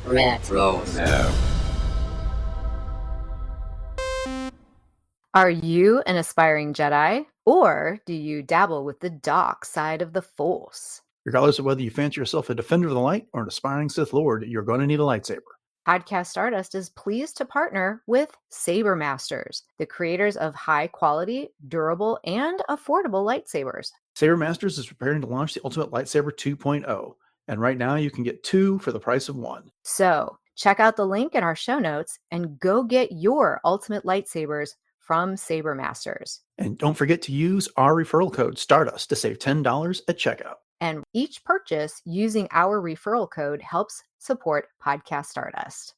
Retro. Are you an aspiring Jedi, or do you dabble with the dark side of the Force? Regardless of whether you fancy yourself a defender of the light or an aspiring Sith Lord, you're going to need a lightsaber. Podcast Stardust is pleased to partner with Saber Masters, the creators of high-quality, durable, and affordable lightsabers. Saber Masters is preparing to launch the Ultimate Lightsaber 2.0, and right now you can get 2 for the price of 1. So, check out the link in our show notes and go get your Ultimate Lightsabers from Saber Masters. And don't forget to use our referral code Stardust to save $10 at checkout. And each purchase using our referral code helps support Podcast Stardust.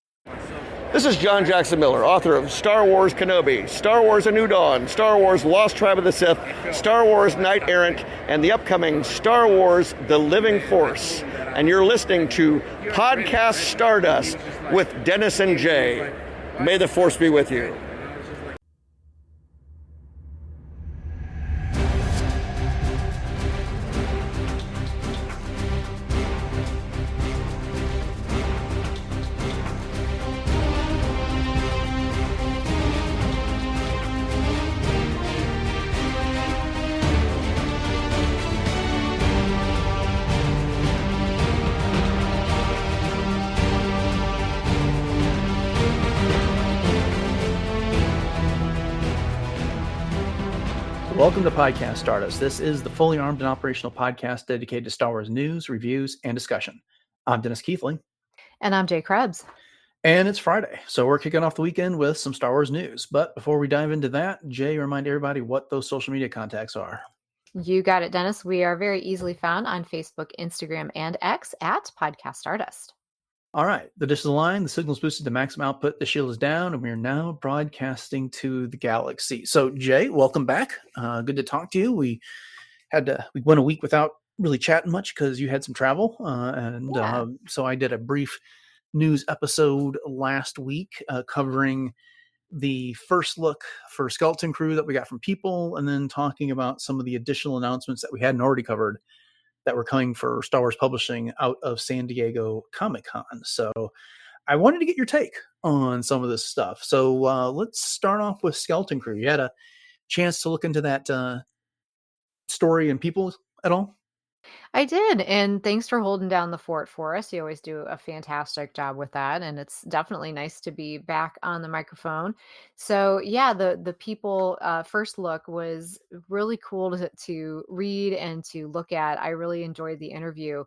This is John Jackson Miller, author of Star Wars Kenobi, Star Wars A New Dawn, Star Wars Lost Tribe of the Sith, Star Wars Knight Errant, and the upcoming Star Wars The Living Force. And you're listening to Podcast Stardust with Dennis and Jay. May the Force be with you. Welcome to Podcast Stardust. This is the fully armed and operational podcast dedicated to Star Wars news, reviews, and discussion. I'm Dennis Keithley. And I'm Jay Krebs. And it's Friday, so we're kicking off the weekend with some Star Wars news. But before we dive into that, Jay, remind everybody what those social media contacts are. You got it, Dennis. We are very easily found on Facebook, Instagram, and X at Podcast Stardust. All right, the dish is aligned, the signal's boosted to maximum output, the shield is down, and we are now broadcasting to the galaxy. So, Jay, welcome back. Good to talk to you. We went a week without really chatting much because you had some travel, so I did a brief news episode last week covering the first look for Skeleton Crew that we got from people, and then talking about some of the additional announcements that we hadn't already covered that were coming for Star Wars Publishing out of San Diego Comic-Con. So I wanted to get your take on some of this stuff. So let's start off with Skeleton Crew. You had a chance to look into that story and people at all? I did, and thanks for holding down the fort for us. You always do a fantastic job with that, and it's definitely nice to be back on the microphone. So yeah, the people first look was really cool to read and to look at. I really enjoyed the interview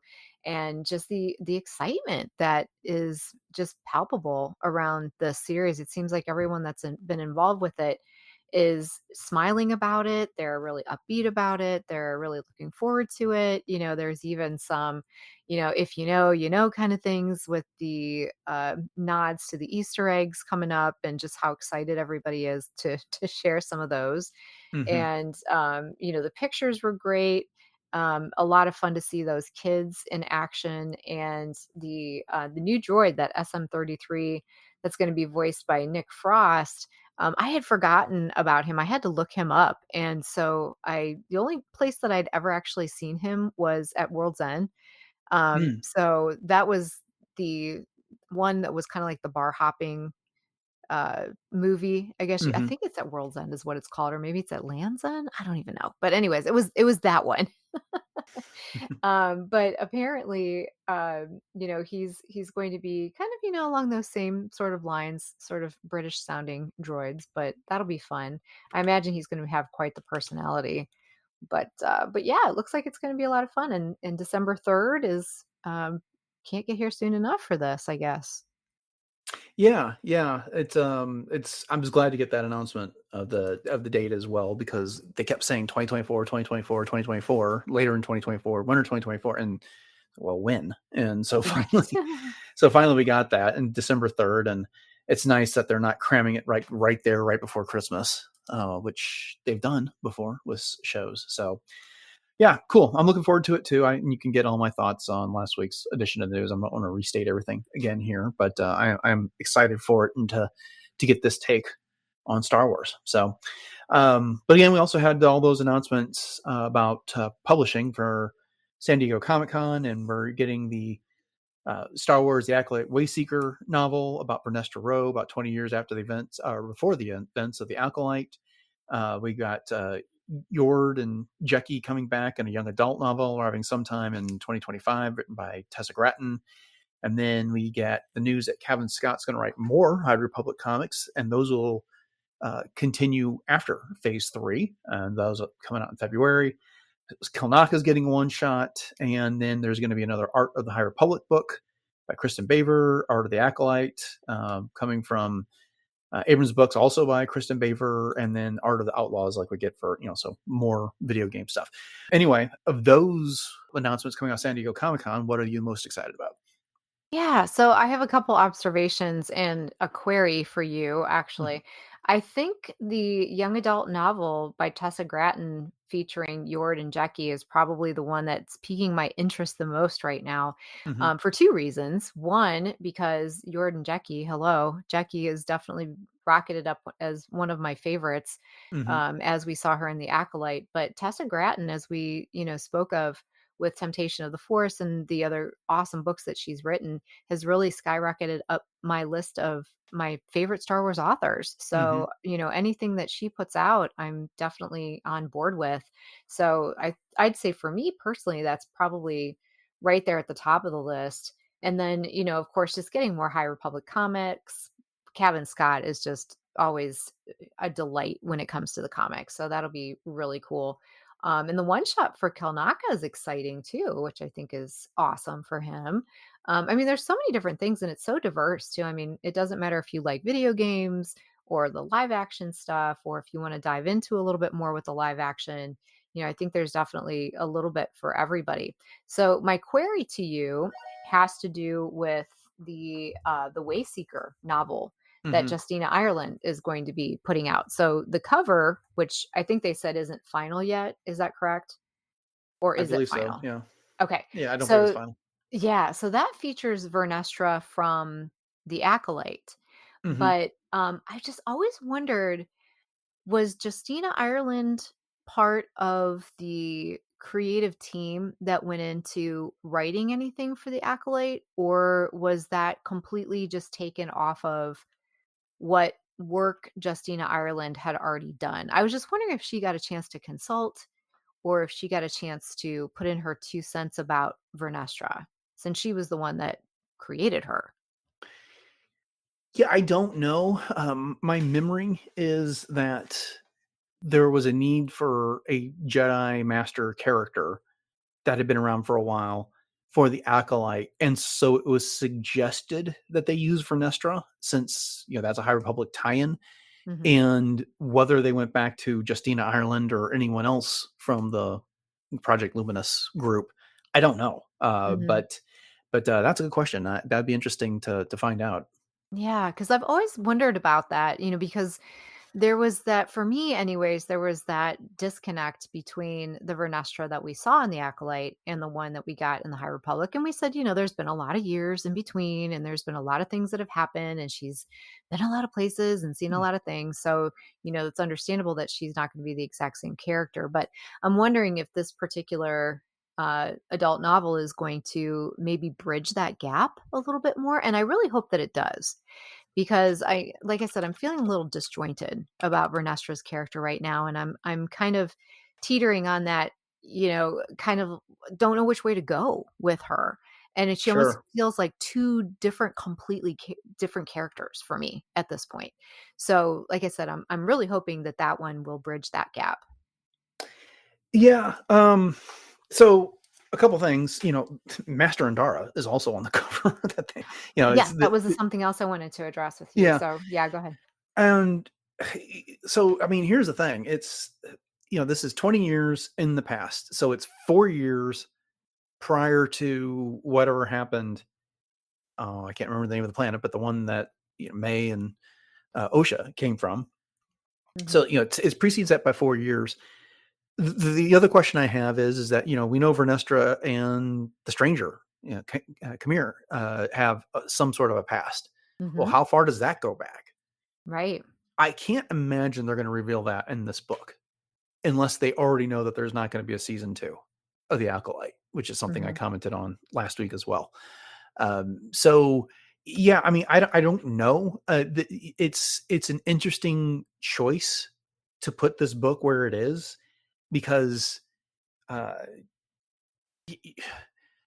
and just the excitement that is just palpable around the series. It seems like everyone that's been involved with it is smiling about it. They're really upbeat about it. They're really looking forward to it. You know, there's even some, if you know kind of things with the nods to the Easter eggs coming up and just how excited everybody is to share some of those. Mm-hmm. And, the pictures were great. A lot of fun to see those kids in action, and the new droid, that SM-33, that's going to be voiced by Nick Frost. I had forgotten about him. I had to look him up. And so the only place that I'd ever actually seen him was at World's End. So that was the one that was kind of like the bar hopping movie, I guess. I think it's at World's End is what it's called, or maybe it's at Land's End. I don't even know. But anyways, it was that one. But apparently, he's going to be kind of, along those same sort of lines, sort of British sounding droids, but that'll be fun. I imagine he's going to have quite the personality, but yeah, it looks like it's going to be a lot of fun. And December 3rd is, can't get here soon enough for this, I guess. Yeah. It's I'm just glad to get that announcement of the date as well, because they kept saying 2024, 2024, 2024, later in 2024, winter 2024, and well, when? And so finally we got that in December 3rd, and it's nice that they're not cramming it right there right before Christmas, which they've done before with shows. So yeah, cool. I'm looking forward to it too. You can get all my thoughts on last week's edition of the news. I'm not going to restate everything again here, but I'm excited for it and to get this take on Star Wars. So, but again, we also had all those announcements about publishing for San Diego Comic-Con, and we're getting the Star Wars: The Acolyte Wayseeker novel about Vernestra Rowe, about 20 years after the events, or before the events of the Acolyte. We got Yord and Jecki coming back in a young adult novel arriving sometime in 2025, written by Tessa Gratton. And then we get the news that Kevin Scott's going to write more High Republic comics, and those will continue after Phase 3. And those are coming out in February. Kilnaka's getting one shot, and then there's going to be another Art of the High Republic book by Kristen Baver, Art of the Acolyte, coming from Abrams books, also by Kristen Baver, and then Art of the Outlaws, like we get for, so more video game stuff. Anyway, of those announcements coming out of San Diego Comic-Con, what are you most excited about? Yeah, so I have a couple observations and a query for you, Mhm. actually. I think the young adult novel by Tessa Gratton featuring Yord and Jackie is probably the one that's piquing my interest the most right now, Mhm. for two reasons. One, because Yord and Jackie, hello, Jackie is definitely rocketed up as one of my favorites, Mhm. as we saw her in The Acolyte. But Tessa Gratton, as we, spoke of with Temptation of the Force and the other awesome books that she's written, has really skyrocketed up my list of my favorite Star Wars authors. Mhm. So, anything that she puts out, I'm definitely on board with. So, I'd say for me personally, that's probably right there at the top of the list. And then, of course, just getting more High Republic comics. Kevin Scott is just always a delight when it comes to the comics. So that'll be really cool. And the one shot for Kelnaka is exciting too, which I think is awesome for him. I mean, there's so many different things and it's so diverse too. I mean, it doesn't matter if you like video games or the live action stuff, or if you want to dive into a little bit more with the live action. I think there's definitely a little bit for everybody. So my query to you has to do with the Wayseeker novel that Mhm. Justina Ireland is going to be putting out. So the cover, which I think they said isn't final yet, is that correct? Or I is it believe so. final? Yeah. Okay. Yeah, I don't believe it's So final. yeah, so that features Vernestra from The Acolyte. Mhm. But I just always wondered, was Justina Ireland part of the creative team that went into writing anything for The Acolyte, or was that completely just taken off of what work Justina Ireland had already done? I was just wondering if she got a chance to consult or if she got a chance to put in her 2 cents about Vernestra, since she was the one that created her. Yeah, I don't know. My memory is that there was a need for a Jedi Master character that had been around for a while for the Acolyte, and so it was suggested that they use Vernestra since, that's a High Republic tie-in, Mhm. and whether they went back to Justina Ireland or anyone else from the Project Luminous group, I don't know. Mhm. But that's a good question. That'd be interesting to find out. Yeah, because 'cause I've always wondered about that, because there was that for me anyways, there was that disconnect between the Vernestra that we saw in The Acolyte and the one that we got in the High Republic, and we said, there's been a lot of years in between, and there's been a lot of things that have happened, and she's been a lot of places and seen a Mm. lot of things, so, it's understandable that she's not gonna be the exact same character, but I'm wondering if this particular, adult novel is going to maybe bridge that gap a little bit more, and I really hope that it does. Because like I said, I'm feeling a little disjointed about Vernestra's character right now, and I'm kind of teetering on that, kind of don't know which way to go with her. And she almost Sure. feels like two different, completely different characters for me at this point. So, like I said, I'm really hoping that that one will bridge that gap. Yeah. So a couple things, Master Andara is also on the cover. That thing, it's Yes, that was something else I wanted to address with you. yeah. So, yeah, go ahead. And so, I mean, here's the thing. It's, this is 20 years in the past. So it's 4 years prior to whatever happened. Oh, I can't remember the name of the planet, but the one that, May and OSHA came from. So, Mhm. it precedes that by 4 years. The other question I have is that, we know Vernestra and the stranger, Kamir, have some sort of a past. Well, Mhm. how far does that go back? Right. I can't imagine they're going to reveal that in this book unless they already know that there's not going to be a season 2 of The Acolyte, which is something I Mhm. commented on last week as well. So yeah, I mean, I don't know. It's an interesting choice to put this book where it is because uh,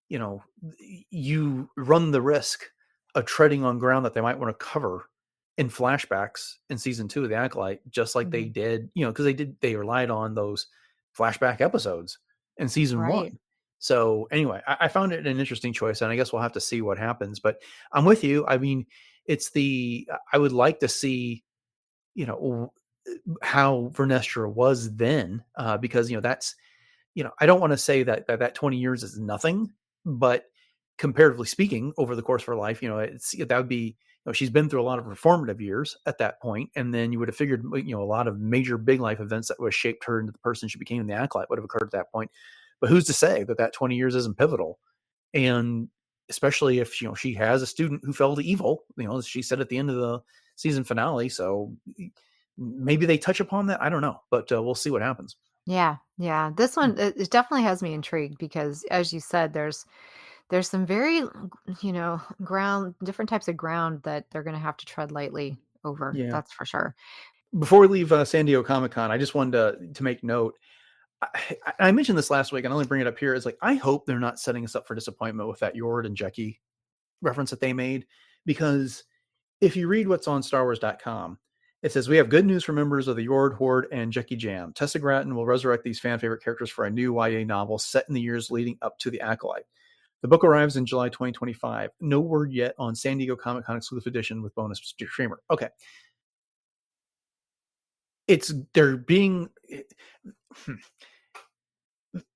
you know, you run the risk of treading on ground that they might want to cover in flashbacks in season 2 of the Acolyte, just like they Mhm. did, because they relied on those flashback episodes in season Right. 1. So anyway, I found it an interesting choice, and I guess we'll have to see what happens. But I'm with you. I mean, I would like to see, you know, how Vernestra was then, because that's I don't want to say that 20 years is nothing, but comparatively speaking, over the course of her life, that would be, she's been through a lot of reformative years at that point, and then you would have figured, a lot of major big life events that would have shaped her into the person she became in the Acolyte would have occurred at that point. But who's to say that 20 years isn't pivotal? And especially if she has a student who fell to evil, as she said at the end of the season finale. So maybe they touch upon that. I don't know, but we'll see what happens. Yeah, yeah. This one it definitely has me intrigued because, as you said, there's some very, ground different types of ground that they're gonna have to tread lightly over. Yeah. That's for sure. Before we leave San Diego Comic Con, I just wanted to make note. I mentioned this last week, and I only bring it up here. Is like I hope they're not setting us up for disappointment with that Yord and Jecki reference that they made, because if you read what's on StarWars.com, it says we have good news for members of the Yord, Horde, and Jecki Jam. Tessa Gratton will resurrect these fan favorite characters for a new YA novel set in the years leading up to the Acolyte. The book arrives in July 2025. No word yet on San Diego Comic Con exclusive edition with bonus streamer. Okay, they're being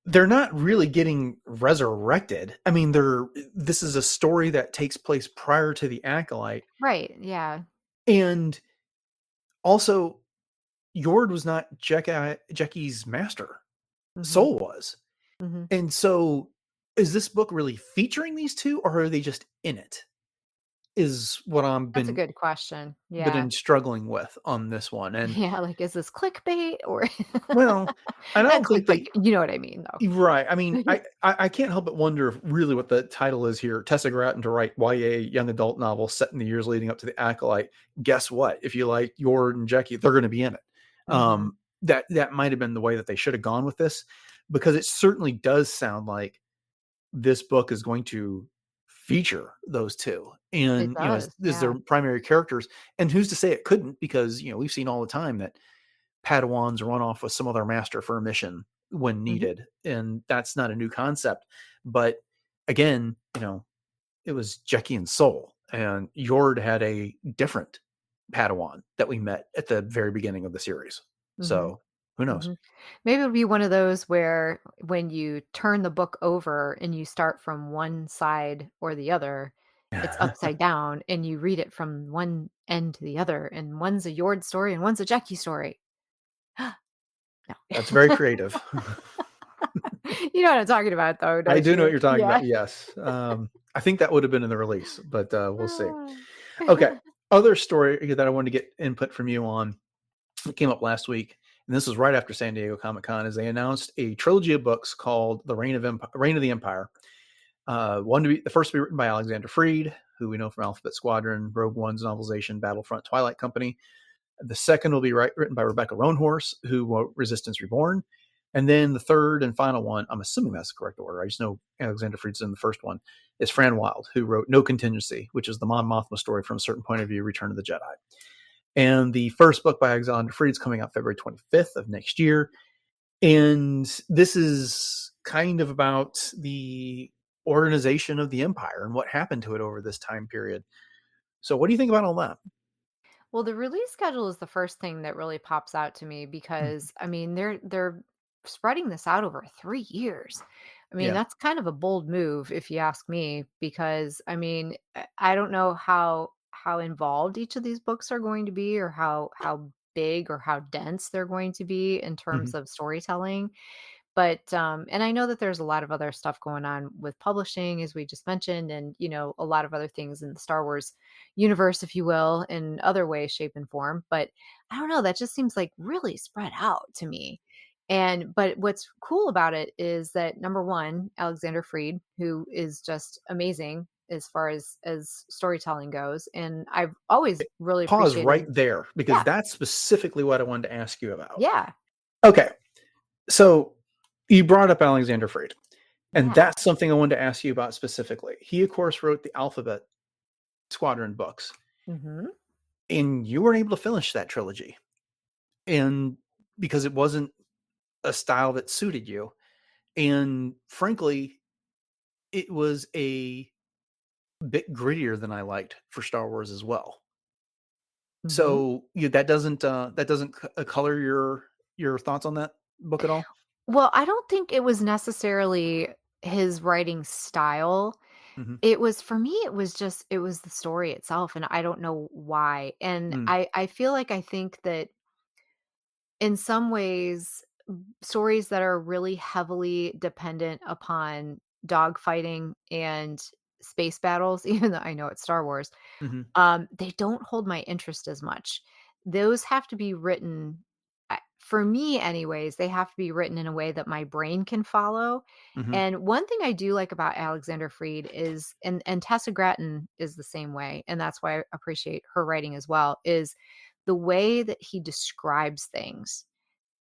they're not really getting resurrected. I mean, this is a story that takes place prior to the Acolyte, Right, yeah. and also Yord was not Jecki's master. Mhm, Soul was. mhm. And so is this book really featuring these two, or are they just in it? Is what I've That's a been good question. been Yeah. in struggling with on this one. And Yeah, like, is this clickbait or well, I not don't think clickbait, they you know what I mean, though. right. I mean, I can't help but wonder if really what the title is here. Tessa Gratton to write YA young adult novel set in the years leading up to the Acolyte. Guess what? If you like Yord and Jecki, they're going to be in it. Mhm, That might have been the way that they should have gone with this, because it certainly does sound like this book is going to feature those two, it and does, as their yeah. primary characters. And who's to say it couldn't? Because we've seen all the time that Padawans run off with some other master for a mission when Mhm, needed, and that's not a new concept. But again, it was Jecki and Soul, and Yord had a different Padawan that we met at the very beginning of the series. mhm, So who knows? mhm. Maybe it'll be one of those where when you turn the book over and you start from one side or the other, it's upside down and you read it from one end to the other, and one's a Yord story and one's a Jackie story. No. That's very creative. You know what I'm talking about though, I don't do know what you? you're talking Yeah. about. Yes. I think that would have been in the release, but we'll see. Ah. Okay. Other story that I wanted to get input from you on, it came up last week, and this was right after San Diego Comic Con, is they announced a trilogy of books called The Reign of the Empire. The first to be written by Alexander Freed, who we know from Alphabet Squadron, Rogue One's novelization, Battlefront Twilight Company. The second will be written by Rebecca Roanhorse, who wrote Resistance Reborn. And then the third and final one, I'm assuming that's the correct order. I just know Alexander Fried's in the first one, is Fran Wild, who wrote No Contingency, which is the Mon Mothma story from a certain point of view, Return of the Jedi. And the first book by Alexander Fried's coming out February 25th of next year. And this is kind of about the organization of the empire and what happened to it over this time period. So what do you think about all that? Well, the release schedule is the first thing that really pops out to me Mhm. because I mean they're spreading this out over 3 years. I mean, Yeah. that's kind of a bold move if you ask me because I mean, I don't know how involved each of these books are going to be or how big or how dense they're going to be in Mhm. terms of storytelling. But, and I know that there's a lot of other stuff going on with publishing, as we just mentioned, and, a lot of other things in the Star Wars universe, if you will, in other ways, shape, and form. But I don't know, that just seems like really spread out to me. But what's cool about it is that number one, Alexander Freed, who is just amazing, as far as storytelling goes, and I've always really Pause right appreciated. there, because Yeah, that's specifically what I wanted to ask you about. yeah, Okay, so you brought up Alexander Freed, and yeah. that's something I wanted to ask you about specifically. He, of course, wrote the Alphabet Squadron books, Hmm. and you weren't able to finish that trilogy, and because it wasn't a style that suited you, and frankly, it was a bit grittier than I liked for Star Wars as well. Hmm. So that doesn't color your thoughts on that book at all. Well, I don't think it was necessarily his writing style. Mm-hmm. It was for me, it was the story itself, and I don't know why. And Mm, I feel like I think that in some ways, stories that are really heavily dependent upon dogfighting and space battles, even though I know it's Star Wars, mm-hmm. they don't hold my interest as much. Those have to be written, for me, anyways, they have to be written in a way that my brain can follow. Mm-hmm. And one thing I do like about Alexander Freed is, and Tessa Gratton is the same way, and that's why I appreciate her writing as well, is the way that he describes things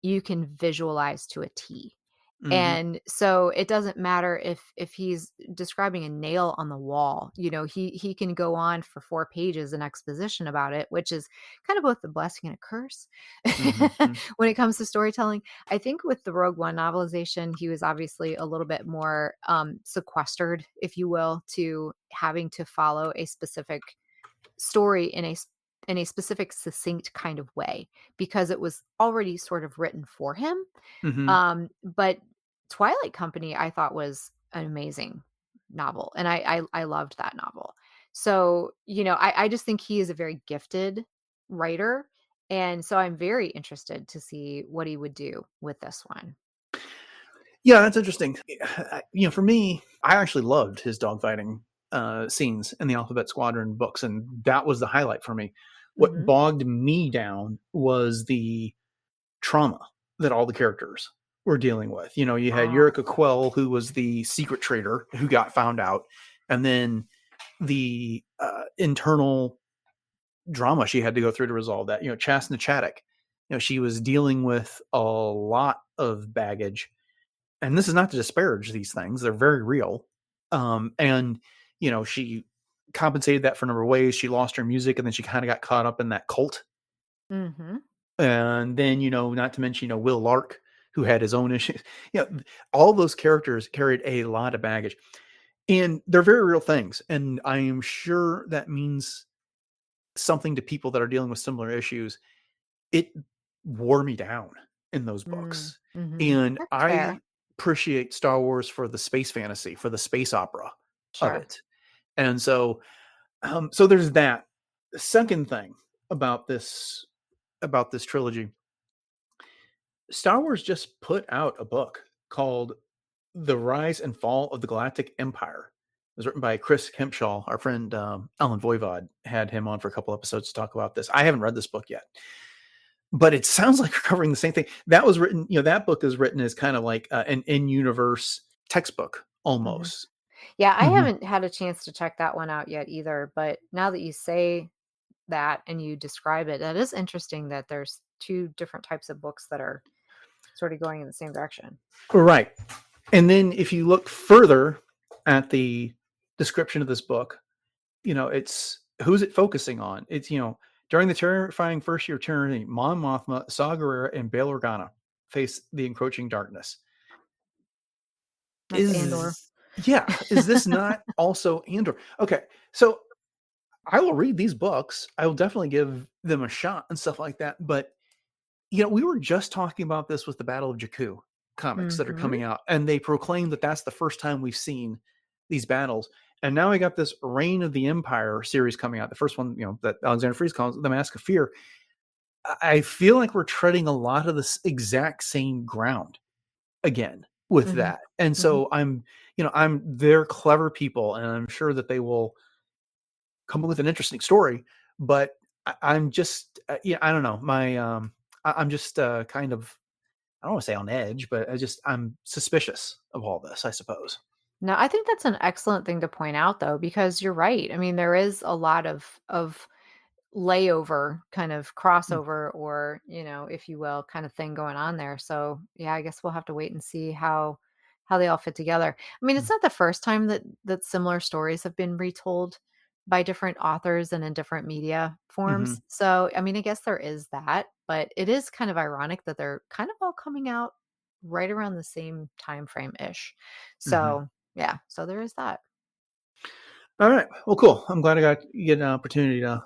you can visualize to a T. Mm-hmm. And so it doesn't matter if he's describing a nail on the wall, he can go on for 4 pages in exposition about it, which is kind of both a blessing and a curse Mm-hmm. when it comes to storytelling. I think with the Rogue One novelization, he was obviously a little bit more sequestered, if you will, to having to follow a specific story in a specific succinct kind of way, because it was already sort of written for him. Mm-hmm. But Twilight Company, I thought, was an amazing novel, and I loved that novel. So, I just think he is a very gifted writer, and so I'm very interested to see what he would do with this one. Yeah, that's interesting. For me, I actually loved his dogfighting scenes in the Alphabet Squadron books, and that was the highlight for me. What Mhm. bogged me down was the trauma that all the characters were dealing with. You had Ah. Yurika Quell, who was the secret traitor who got found out, and then the internal drama she had to go through to resolve that. Chasna Chaddock, she was dealing with a lot of baggage, and this is not to disparage these things; they're very real. And she compensated that for a number of ways. She lost her music, and then she kind of got caught up in that cult. Mhm. And then, not to mention, Will Lark, who had his own issues. All those characters carried a lot of baggage, and they're very real things. And I am sure that means something to people that are dealing with similar issues. It wore me down in those Mm. books. Mhm. And That's I fair. appreciate Star Wars for the space fantasy, for the space opera of Sure. it. And so there's that. The second thing about this trilogy, Star Wars just put out a book called The Rise and Fall of the Galactic Empire. It was written by Chris Hempshaw. Our friend Alan Voivod had him on for a couple episodes to talk about this. I haven't read this book yet, but it sounds like we're covering the same thing. That was written, that book is written as kind of like an in-universe textbook Mhm. almost. Yeah, I Hmm. haven't had a chance to check that one out yet either, but now that you say that and you describe it, that is interesting that there's 2 different types of books that are sort of going in the same direction. Right. And then if you look further at the description of this book, it's who's it focusing on? It's, during the terrifying first year of tyranny, Mon Mothma, Saw Gerrera, and Bail Organa face the encroaching darkness. That's Andor. Is this not also Andor? Okay, so I will read these books. I will definitely give them a shot and stuff like that. But we were just talking about this with the Battle of Jakku comics that are Mhm. coming out, and they proclaim that that's the first time we've seen these battles. And now we got this Reign of the Empire series coming out. The first one, that Alexander Freeze calls The Mask of Fear. I feel like we're treading a lot of this exact same ground again with Mhm. that. And Mhm. so they're clever people, and I'm sure that they will come up with an interesting story. But I'm just, I don't know. I'm just kind of, I don't want to say on edge, but I'm suspicious of all this, I suppose. No, I think that's an excellent thing to point out though, because you're right. I mean, there is a lot of layover kind of Mm, crossover or, if you will, kind of thing going on there. So, yeah, I guess we'll have to wait and see how they all fit together. I mean, it's mm, not the first time that similar stories have been retold by different authors and in different media mhm, forms. So, I mean, I guess there is that, but it is kind of ironic that they're kind of all coming out right around the same time frame ish. mhm. So, yeah, so there is that. All right. Well, cool. I'm glad I got you get an opportunity to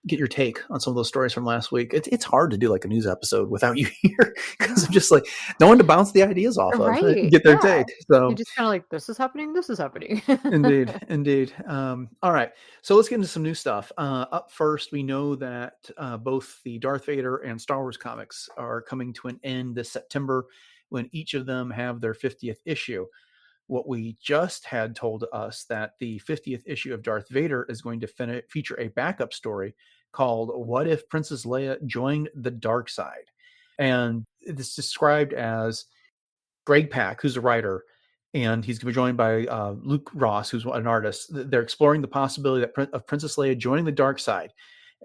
get your take on some of those stories from last week. It's hard to do like a news episode without you here because I'm just like no one to bounce the ideas off of, Right. get their Yeah. take. You're So just kinda like, "This is happening, this is happening." indeed, indeed. All right. So let's get into some new stuff. Up first, we know that both the Darth Vader and Star Wars comics are coming to an end this September when each of them have their 50th issue. What we just had told us that the 50th issue of Darth Vader is going to feature a backup story called What If Princess Leia Joined the Dark Side? And it's described as Greg Pak, who's a writer, and he's going to be joined by Luke Ross, who's an artist. They're exploring the possibility of Princess Leia joining the dark side.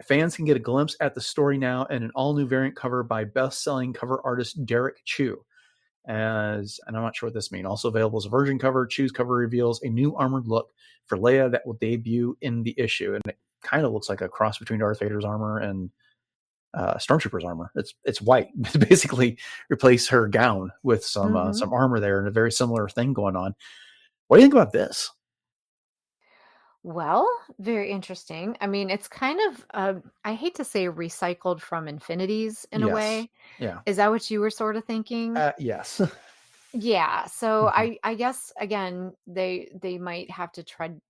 Fans can get a glimpse at the story now in an all new variant cover by best selling cover artist Derek Chu. And I'm not sure what this means. Also available as a version cover, Chu's cover reveals a new armored look for Leia that will debut in the issue. And it kind of looks like a cross between Darth Vader's armor and Stormtrooper's armor. It's white. Basically, replace her gown with Mhm. some armor there, and a very similar thing going on. What do you think about this? Well, very interesting. I mean, it's kind of, I hate to say recycled from Infinities in a Yes. way. Yeah. Is that what you were sort of thinking? Yes. Yeah, so Mhm. I guess again they might have to tread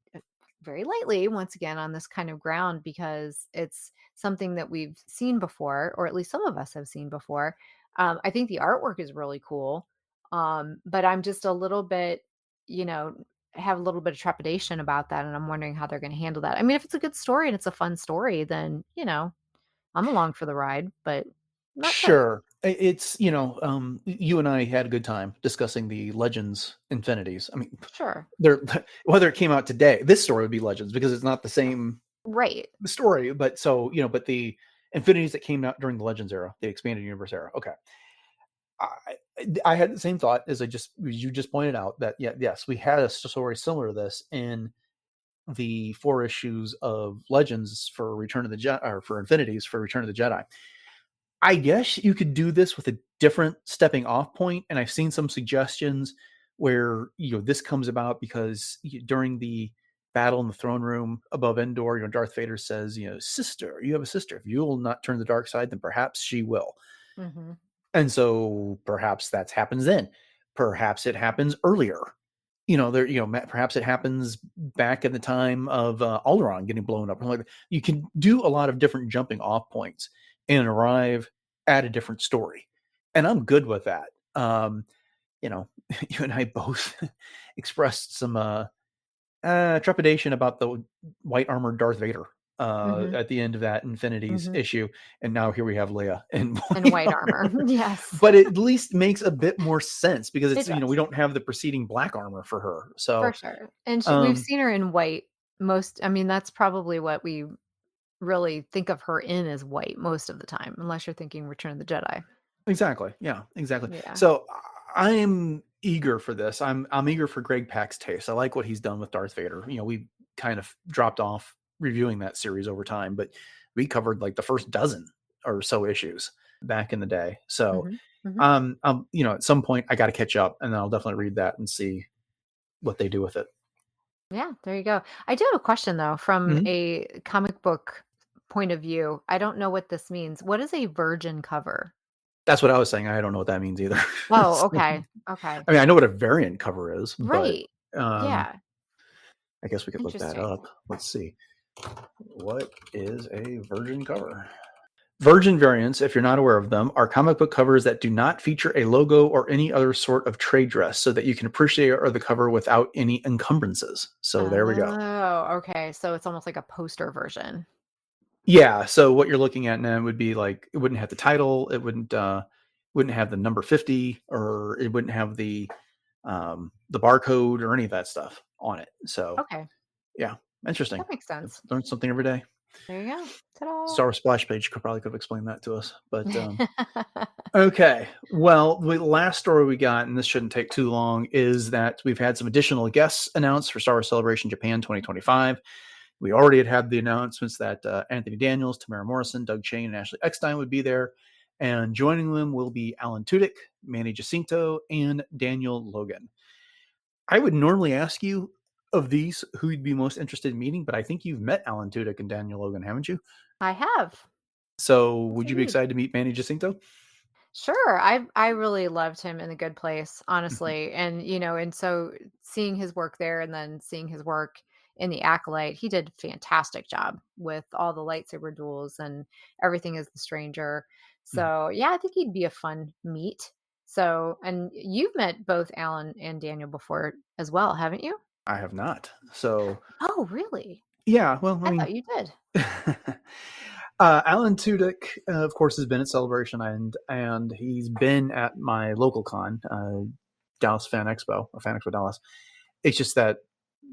very lightly once again on this kind of ground because it's something that we've seen before, or at least some of us have seen before. I think the artwork is really cool, but I'm just a little bit, you know, have a little bit of trepidation about that, and I'm wondering how they're going to handle that. I mean, if it's a good story and it's a fun story, then I'm along for the ride, but not sure. Sure. It's, you and I had a good time discussing the Legends Infinities. I mean, Sure, they're whether it came out today, this story would be Legends because it's not the same right. story, but so, but the Infinities that came out during the Legends era, the expanded universe era. Okay. I I had the same thought as you just pointed out that yeah, yes, we had a story similar to this in the 4 issues of Legends for Return of the Jedi, or for Infinities for Return of the Jedi. I guess you could do this with a different stepping off point, and I've seen some suggestions where this comes about because during the battle in the throne room above Endor, Darth Vader says, "Sister, you have a sister. If you will not turn the dark side, then perhaps she will." Mhm. And so perhaps that happens then. Perhaps it happens earlier. Perhaps it happens back in the time of Alderaan getting blown up. Like you can do a lot of different jumping off points and arrive at a different story, and I'm good with that. You know, you and I both expressed some trepidation about the white armored Darth Vader Mhm. at the end of that Infinities Mhm. issue, and now here we have Leia in And white white armor. armor. Yes. But it at least makes a bit more sense because It it's we does, don't have the preceding black armor for her. for So sure. And we've um, seen her in white I mean, that's probably what we really think of her in as white most of the time, unless you're thinking Return of the Jedi. exactly, yeah, exactly. Yeah. So I'm eager for this. I'm eager for Greg Pak's taste. I like what he's done with Darth Vader. We kind of dropped off reviewing that series over time, but we covered like the first dozen or so issues back in the day. So Mhm. Mhm. at some point I got to catch up, and then I'll definitely read that and see what they do with it. Yeah, there you go. I do have a question though, from Mhm. a comic book point of view. I don't know what this means. What is a virgin cover? That's what I was saying. I don't know what that means either. Oh, So, okay. Okay. I mean, I know what a variant cover is, but Right. um, Yeah. I guess we could look that Interesting. up. Let's see. What is a virgin cover? Virgin variants, if you're not aware of them, are comic book covers that do not feature a logo or any other sort of trade dress so that you can appreciate the cover without any encumbrances. So there we go. Oh, okay. So it's almost like a poster version. Yeah, so what you're looking at now would be like it wouldn't have the title, it wouldn't have the number 50, or it wouldn't have the the barcode or any of that stuff on it. So Okay, yeah, interesting. that makes sense. Learn something every day. There you go. Ta-da. Star Wars splash page could have explained that to us, but okay. Well, the last story we got, and this shouldn't take too long, is that we've had some additional guests announced for Star Wars Celebration Japan 2025. We already had the announcements that Anthony Daniels, Tamara Morrison, Doug Chane, and Ashley Eckstein would be there. And joining them will be Alan Tudyk, Manny Jacinto, and Daniel Logan. I would normally ask you of these who you'd be most interested in meeting, but I think you've met Alan Tudyk and Daniel Logan, haven't you? I have. So Yes, would you be indeed. excited to meet Manny Jacinto? Sure. I really loved him in The Good Place, honestly. And, and so seeing his work there and then seeing his work in The Acolyte, he did a fantastic job with all the lightsaber duels and everything as the stranger. Mhm. So, yeah, I think he'd be a fun meet. So, and you've met both Alan and Daniel before as well, haven't you? I have not. So Oh, really? yeah, well, I I mean, thought you did. Alan Tudyk, of course, has been at Celebration and he's been at my local con, Dallas Fan Expo, or Fan Expo Dallas. It's just that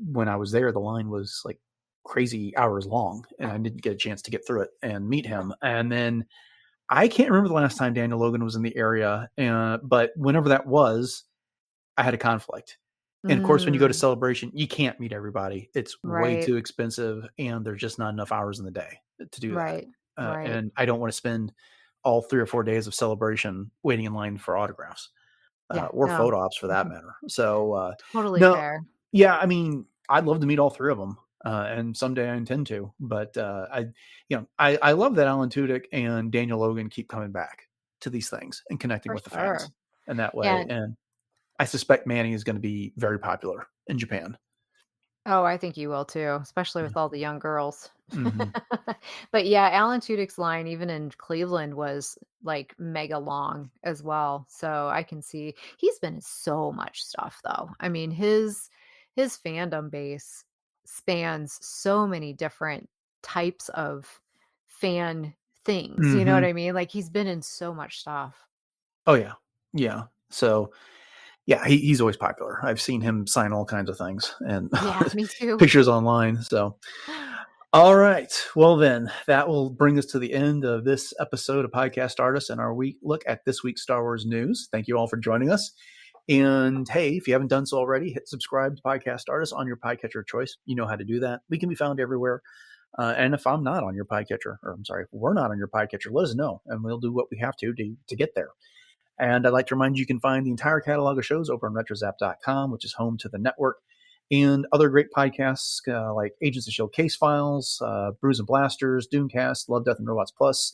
when I was there, the line was like crazy hours long, and I didn't get a chance to get through it and meet him. And then I can't remember the last time Daniel Logan was in the area, but whenever that was, I had a conflict. And of course, when you go to Mm, Celebration, you can't meet everybody. It's way right, too expensive, and there's just not enough hours in the day to do that. right, right. And I don't want to spend all 3 or 4 days of Celebration waiting in line for autographs Yeah, or no, photo ops for that matter. So, totally no, fair. yeah, I mean, I'd love to meet all three of them, and someday I intend to. But I love that Alan Tudyk and Daniel Logan keep coming back to these things and connecting For with the fans sure. in that way. Yeah. And I suspect Manny is going to be very popular in Japan. Oh, I think you will too, especially with all the young girls. Mm-hmm. But yeah, Alan Tudyk's line, even in Cleveland, was like mega long as well. So I can see he's been in so much stuff though. I mean, his fandom base spans so many different types of fan things. You know what Mm-hmm. I mean? Like he's been in so much stuff. Oh yeah, yeah. So yeah, he's always popular. I've seen him sign all kinds of things and Yeah, me too. pictures online. So all right. Well, then that will bring us to the end of this episode of Podcast Stardust and our week look at this week's Star Wars news. Thank you all for joining us. And hey, if you haven't done so already, hit subscribe to Podcast Stardust on your podcatcher of choice. You know how to do that. We can be found everywhere. And if I'm not on your podcatcher, or I'm sorry, if we're not on your podcatcher, let us know, and we'll do what we have to get there. And I'd like to remind you can find the entire catalog of shows over on retrozap.com, which is home to the network, and other great podcasts like Agents of S.H.I.E.L.D. Case Files, Brews and Blasters, Doomcast, Love, Death, and Robots Plus,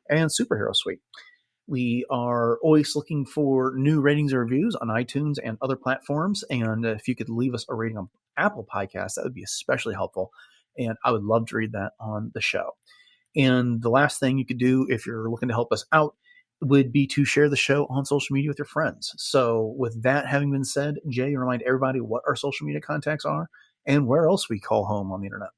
and Superhero Suite. We are always looking for new ratings and reviews on iTunes and other platforms. And if you could leave us a rating on Apple Podcasts, that would be especially helpful. And I would love to read that on the show. And the last thing you could do if you're looking to help us out would be to share the show on social media with your friends. So with that having been said, Jay, remind everybody what our social media contacts are and where else we call home on the internet.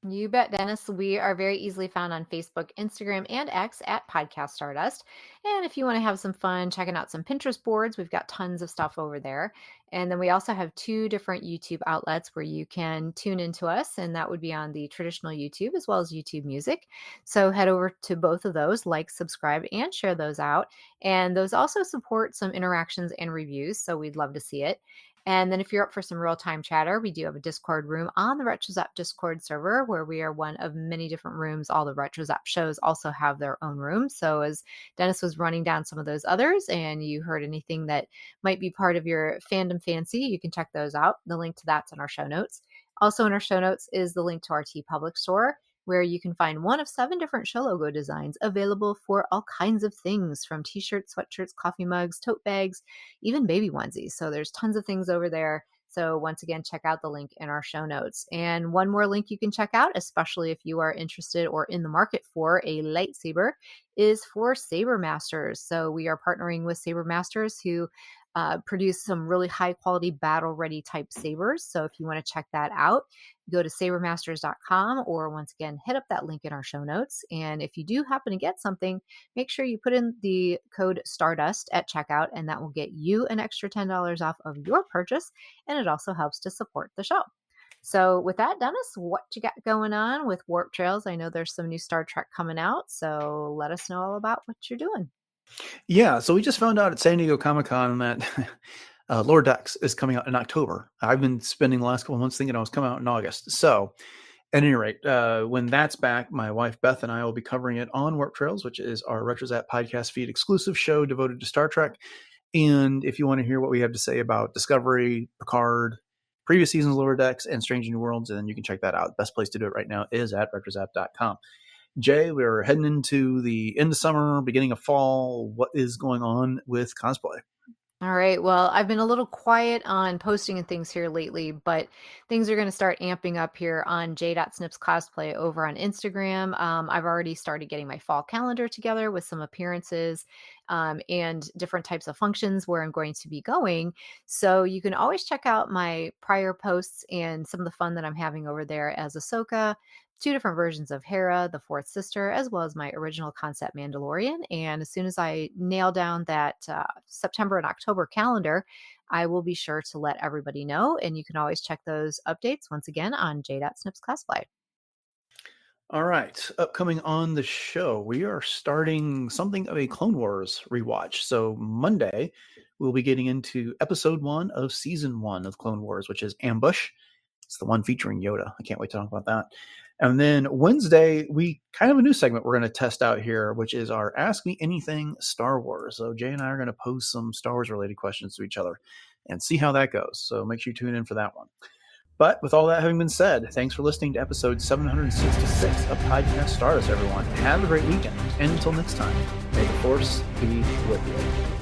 You bet, Dennis. We are very easily found on Facebook, Instagram, and X at Podcast Stardust. And if you want to have some fun checking out some Pinterest boards, we've got tons of stuff over there. And then we also have 2 different YouTube outlets where you can tune into us, and that would be on the traditional YouTube as well as YouTube Music. So head over to both of those, like, subscribe, and share those out. And those also support some interactions and reviews, so we'd love to see it. And then if you're up for some real-time chatter, we do have a Discord room on the RetroZap Discord server where we are one of many different rooms. All the RetroZap shows also have their own room. So as Dennis was running down some of those others and you heard anything that might be part of your fandom fancy, you can check those out. The link to that's in our show notes. Also in our show notes is the link to our TeePublic store, where you can find one of 7 different show logo designs available for all kinds of things, from t-shirts, sweatshirts, coffee mugs, tote bags, even baby onesies. So there's tons of things over there. So once again, check out the link in our show notes. And one more link you can check out, especially if you are interested or in the market for a lightsaber, is for Saber Masters. So we are partnering with Saber Masters, who produce some really high quality battle ready type sabers. So if you want to check that out, go to sabermasters.com, or once again, hit up that link in our show notes. And if you do happen to get something, make sure you put in the code Stardust at checkout, and that will get you an extra $10 off of your purchase. And it also helps to support the show. So with that, Dennis, what you got going on with Warp Trails? I know there's some new Star Trek coming out, so let us know all about what you're doing. Yeah, so we just found out at San Diego Comic-Con that Lower Decks is coming out in October. I've been spending the last couple of months thinking I was coming out in August. So at any rate, when that's back, my wife Beth and I will be covering it on Warp Trails, which is our RetroZap podcast feed exclusive show devoted to Star Trek. And if you want to hear what we have to say about Discovery, Picard, previous seasons of Lower Decks, and Strange New Worlds, then you can check that out. Best place to do it right now is at retrozap.com. Jay, we're heading into the end of summer, beginning of fall. What is going on with cosplay? All right. Well, I've been a little quiet on posting and things here lately, but things are going to start amping up here on J.Snips Cosplay over on Instagram. I've already started getting my fall calendar together with some appearances and different types of functions where I'm going to be going. So you can always check out my prior posts and some of the fun that I'm having over there as Ahsoka, 2 different versions of Hera, the fourth sister, as well as my original concept Mandalorian. And as soon as I nail down that September and October calendar, I will be sure to let everybody know. And you can always check those updates once again on J.Snips Cosplay. All right. Upcoming on the show, we are starting something of a Clone Wars rewatch. So Monday, we'll be getting into episode 1 of season 1 of Clone Wars, which is Ambush. It's the one featuring Yoda. I can't wait to talk about that. And then Wednesday, we kind of a new segment we're going to test out here, which is our Ask Me Anything Star Wars. So Jay and I are going to pose some Star Wars related questions to each other and see how that goes. So make sure you tune in for that one. But with all that having been said, thanks for listening to episode 766 of Podcast Stardust, everyone. Have a great weekend. And until next time, may the Force be with you.